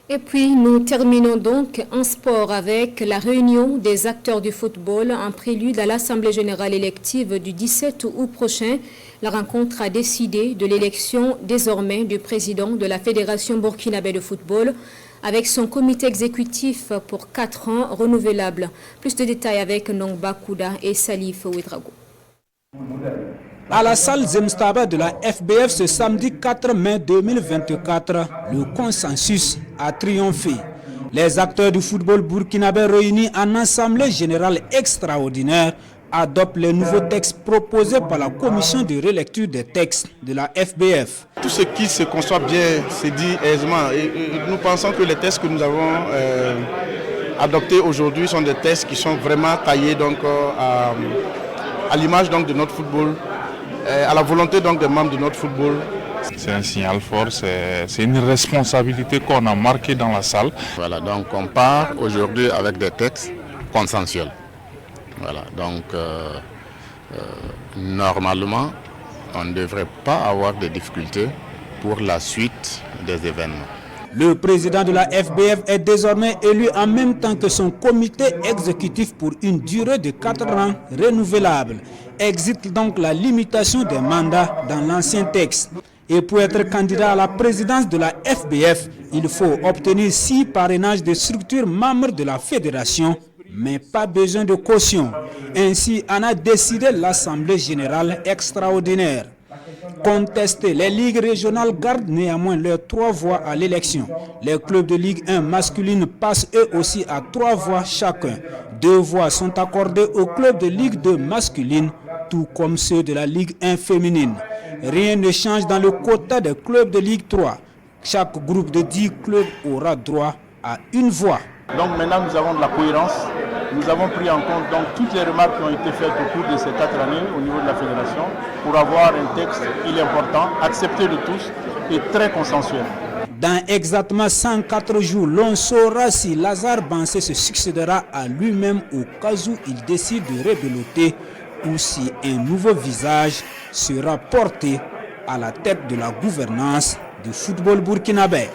Et puis, nous terminons donc en sport avec la réunion des acteurs du football en prélude à l'Assemblée générale élective du 17 août prochain. La rencontre a décidé de l'élection désormais du président de la Fédération burkinabé de football avec son comité exécutif pour 4 ans renouvelable. Plus de détails avec Nongba Kouda et Salif Ouedrago. À la salle Zemstaba de la FBF ce samedi 4 mai 2024, le consensus a triomphé. Les acteurs du football burkinabé réunis en assemblée générale extraordinaire adoptent les nouveaux textes proposés par la commission de relecture des textes de la FBF. Tout ce qui se conçoit bien se dit aisément. Et nous pensons que les textes que nous avons adoptés aujourd'hui sont des textes qui sont vraiment taillés donc, à l'image donc, de notre football, à la volonté donc, des membres de notre football. C'est un signal fort, c'est une responsabilité qu'on a marquée dans la salle. Voilà, donc on part aujourd'hui avec des textes consensuels. Voilà, donc normalement, on ne devrait pas avoir de difficultés pour la suite des événements. Le président de la FBF est désormais élu en même temps que son comité exécutif pour une durée de 4 ans renouvelable. Existe donc la limitation des mandats dans l'ancien texte. Et pour être candidat à la présidence de la FBF, il faut obtenir 6 parrainages de structures membres de la fédération, mais pas besoin de caution. Ainsi en a décidé l'Assemblée générale extraordinaire. Contestés, les ligues régionales gardent néanmoins leurs 3 voix à l'élection. Les clubs de Ligue 1 masculine passent eux aussi à 3 voix chacun. 2 voix sont accordées aux clubs de Ligue 2 masculine, tout comme ceux de la Ligue 1 féminine. Rien ne change dans le quota des clubs de Ligue 3. Chaque groupe de 10 clubs aura droit à 1 voix. Donc maintenant nous avons de la cohérence. Nous avons pris en compte donc, toutes les remarques qui ont été faites au cours de ces 4 années au niveau de la fédération pour avoir un texte, il est important, accepté de tous et très consensuel. Dans exactement 104 jours, l'on saura si Lazare Bansé se succédera à lui-même au cas où il décide de rebeloter ou si un nouveau visage sera porté à la tête de la gouvernance du football burkinabé.